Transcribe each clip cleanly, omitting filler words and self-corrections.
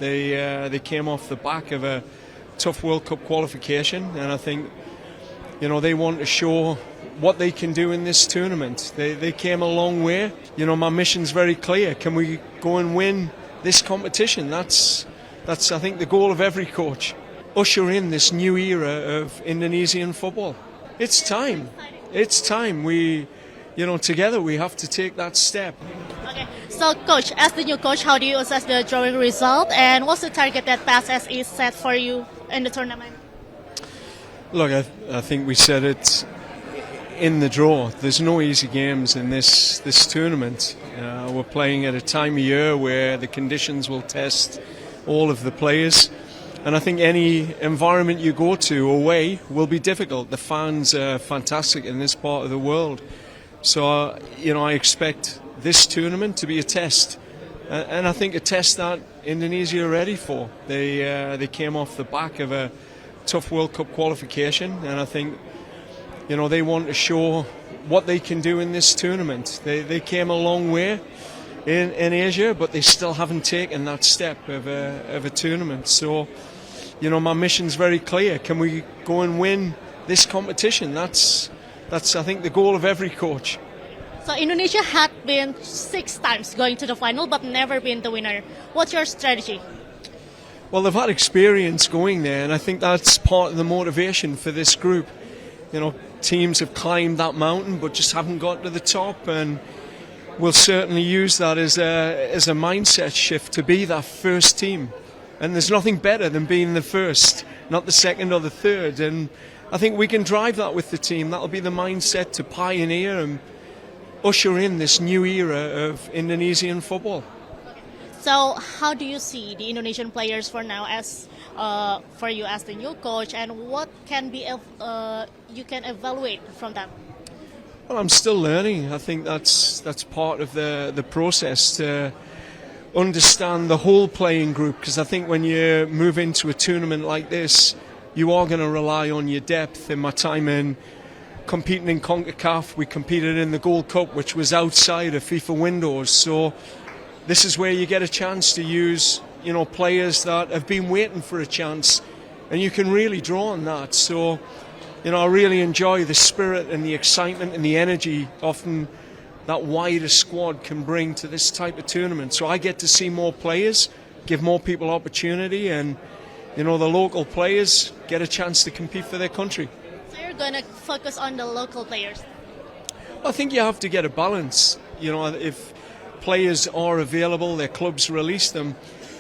They came off the back of a tough World Cup qualification, and I think they want to show what they can do in this tournament. They came a long way. My mission's very clear. Can we go and win this competition? That's I think the goal of every coach. Usher in this new era of Indonesian football. It's time. It's time. We, together we have to take that step. Okay, so coach, as the new coach, how do you assess the drawing result, and what's the target that PSSI set for you in the tournament? Look, I think we said it in the draw. There's no easy games in this tournament. We're playing at a time of year where the conditions will test all of the players. And I think any environment you go to away will be difficult. The fans are fantastic in this part of the world. So, I expect this tournament to be a test. And I think a test that Indonesia are ready for. They came off the back of a tough World Cup qualification. And I think, they want to show what they can do in this tournament. They came a long way in Asia, but they still haven't taken that step of a tournament. So, my mission's very clear. Can we go and win this competition? That's I think the goal of every coach. So Indonesia had been 6 times going to the final, but never been the winner. What's your strategy? Well, they've had experience going there, and I think that's part of the motivation for this group. Teams have climbed that mountain, but just haven't got to the top, and we'll certainly use that as a mindset shift to be that first team. And there's nothing better than being the first, not the second or the third. And I think we can drive that with the team. That'll be the mindset to pioneer and usher in this new era of Indonesian football. So how do you see the Indonesian players for now, as for you as the new coach, and what can be you can evaluate from them? Well, I'm still learning. I think that's part of the process to understand the whole playing group, because I think when you move into a tournament like this, you are going to rely on your depth. In my time in competing in CONCACAF, we competed in the Gold Cup, which was outside of FIFA windows. So this is where you get a chance to use, players that have been waiting for a chance, and you can really draw on that. So, I really enjoy the spirit and the excitement and the energy often that wider squad can bring to this type of tournament. So I get to see more players, give more people opportunity, and the local players get a chance to compete for their country. So you're going to focus on the local players? I think you have to get a balance. If players are available, their clubs release them.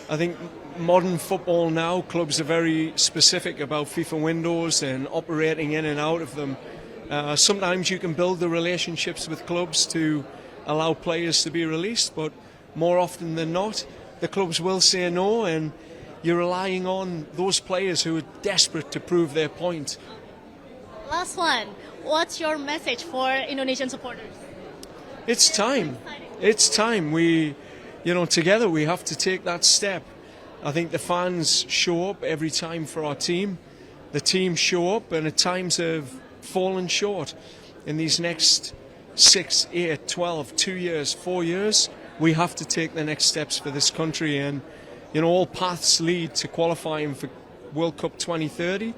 I think modern football now, clubs are very specific about FIFA windows and operating in and out of them. Sometimes you can build the relationships with clubs to allow players to be released, but more often than not, the clubs will say no, and you're relying on those players who are desperate to prove their point. Last one. What's your message for Indonesian supporters? It's time. It's time. We, together we have to take that step. I think the fans show up every time for our team. The team show up, and at times have fallen short. In these next 6, 8, 12, 2 years, 4 years, we have to take the next steps for this country, and all paths lead to qualifying for World Cup 2030,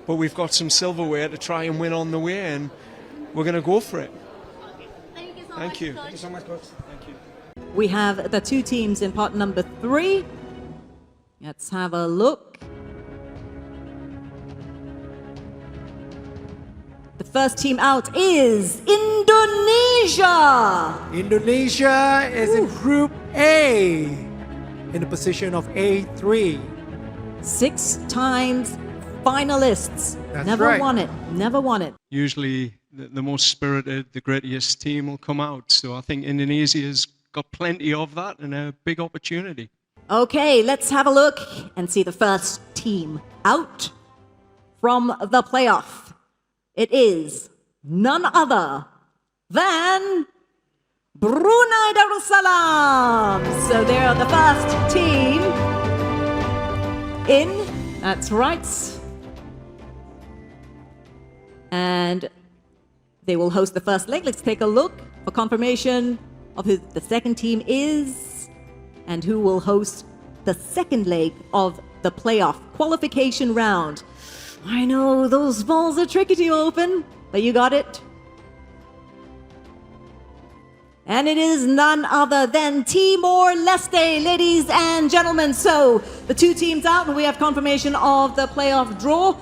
but we've got some silverware to try and win on the way, and we're going to go for it. Okay. Thank you so Thank much, you. Coach. Thank you so much, Coach. Thank you. We have the 2 teams in part number 3. Let's have a look. The first team out is Indonesia. Indonesia is in Group A, in the position of A3. 6 times finalists. That's Never right. won it. Never won it. Usually the most spirited, the greatest team will come out. So I think Indonesia's got plenty of that and a big opportunity. Okay, let's have a look and see the first team out from the playoff. It is none other than Brunei Darussalam. So they are the first team in. That's right. And they will host the first leg. Let's take a look for confirmation of who the second team is and who will host the second leg of the playoff qualification round. I know those balls are tricky to open, but you got it. And it is none other than Timor Leste, ladies and gentlemen. So the two teams out, and we have confirmation of the playoff draw.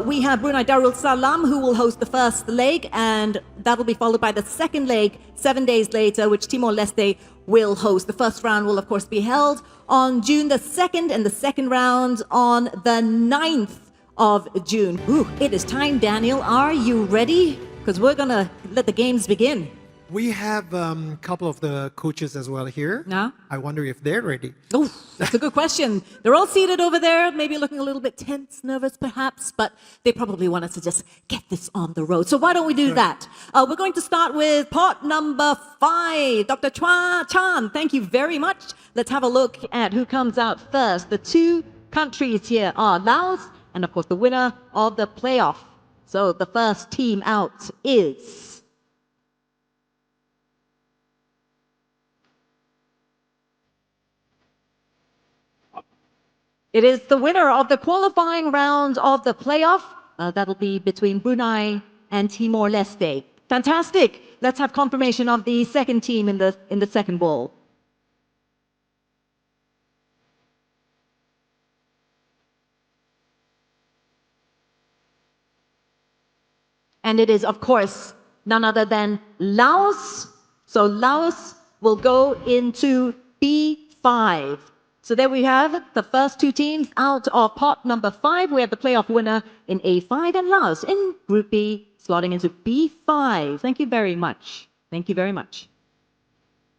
We have Brunei Darussalam, who will host the first leg, and that'll be followed by the second leg 7 days later, which Timor Leste will host. The first round will, of course, be held on June the 2nd, and the second round on the 9th of June. Ooh, it is time, Daniel. Are you ready? Because we're going to let the games begin. We have a couple of the coaches as well here. Yeah. I wonder if they're ready. Oh, that's a good question. They're all seated over there, maybe looking a little bit tense, nervous perhaps, but they probably want us to just get this on the road. So why don't we do that? We're going to start with pot number 5. Dr. Chua Chan, thank you very much. Let's have a look at who comes out first. The two countries here are Laos and, of course, the winner of the playoff. So the first team out is... It is the winner of the qualifying round of the playoff. That'll be between Brunei and Timor Leste. Fantastic. Let's have confirmation of the second team in the second ball. And it is, of course, none other than Laos. So Laos will go into B5. So there we have the first two teams out of pot number 5. We have the playoff winner in A5 and Laos in Group B, slotting into B5. Thank you very much. Thank you very much.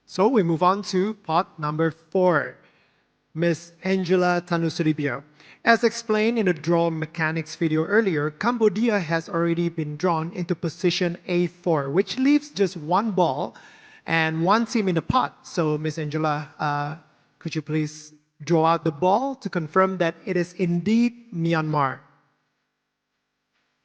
So we move on to pot number 4, Miss Angela Tanusuribio. As explained in the draw mechanics video earlier, Cambodia has already been drawn into position A4, which leaves just one ball and one team in the pot. So Miss Angela, could you please draw out the ball to confirm that it is indeed Myanmar?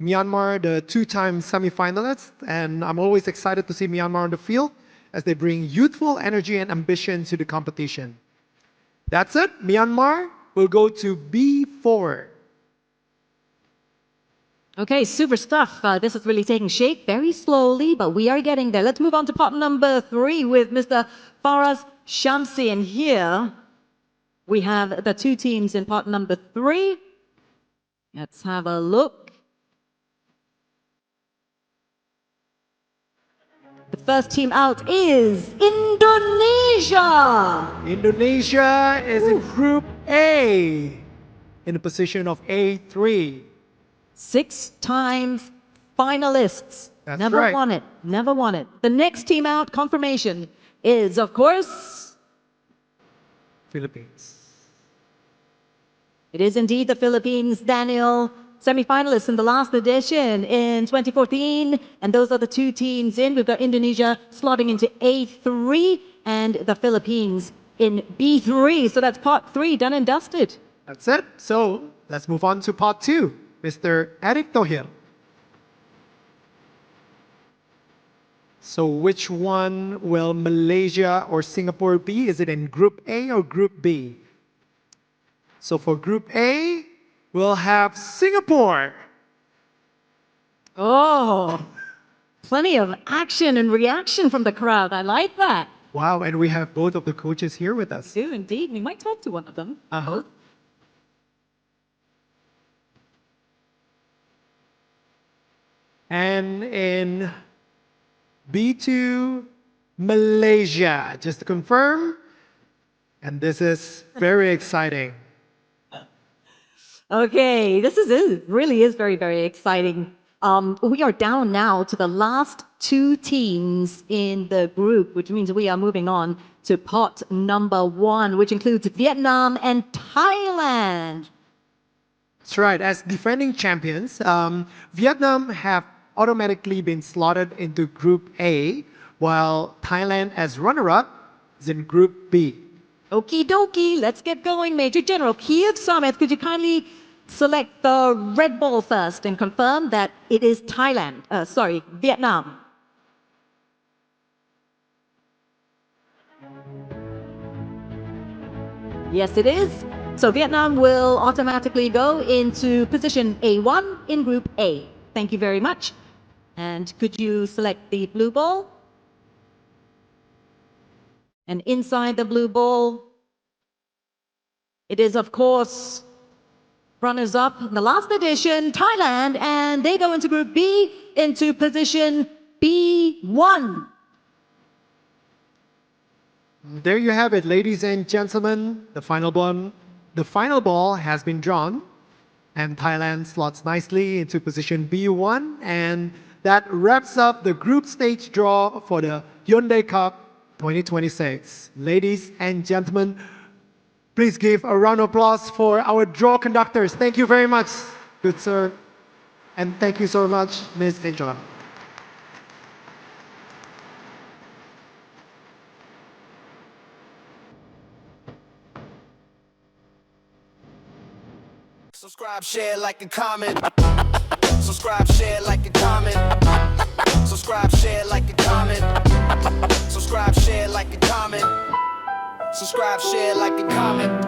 Myanmar, the two-time semi-finalists, and I'm always excited to see Myanmar on the field as they bring youthful energy and ambition to the competition. That's it. Myanmar will go to B4. Okay, super stuff. This is really taking shape very slowly, but we are getting there. Let's move on to pot number 3 with Mr. Faraz Shamsi. And here we have the two teams in pot number 3. Let's have a look. The first team out is Indonesia. Indonesia is in Group A in the position of A3. 6 times finalists. That's Never right. won it. Never won it. The next team out, confirmation, is, of course, Philippines. it is indeed the Philippines, Daniel. Semi-finalists in the last edition in 2014. And those are the two teams in. We've got Indonesia slotting into A3 and the Philippines in B3. So that's pot 3 done and dusted. That's it. So let's move on to pot 2, Mr. Eric Tohil. So which one will Malaysia or Singapore be? Is it in Group A or Group B? So for Group A, we'll have Singapore. Oh, plenty of action and reaction from the crowd. I like that. Wow, and we have both of the coaches here with us. Do indeed. We might talk to one of them. Uh-huh. And in B2, Malaysia, just to confirm. And this is very exciting. Okay, this really is very, very exciting. We are down now to the last 2 teams in the group, which means we are moving on to pot number 1, which includes Vietnam and Thailand. That's right. As defending champions, Vietnam have automatically been slotted into Group A, while Thailand as runner-up is in Group B. Okie dokie, let's get going. Major General Kiev Summit, could you kindly select the red ball first and confirm that it is Vietnam. Yes, it is. So Vietnam will automatically go into position A1 in Group A. Thank you very much. And could you select the blue ball? And inside the blue ball, it is, of course, runners-up in the last edition, Thailand, and they go into Group B, into position B1. There you have it, ladies and gentlemen. The final ball has been drawn, and Thailand slots nicely into position B1, and that wraps up the group stage draw for the Hyundai Cup 2026. Ladies and gentlemen, please give a round of applause for our draw conductors. Thank you very much, good sir, and thank you so much, Ms. Angela. Subscribe, share, like, and comment. Subscribe, share, like, and comment. Subscribe, share, like, and comment. Subscribe, share, like, and comment. Subscribe, share, like, and comment.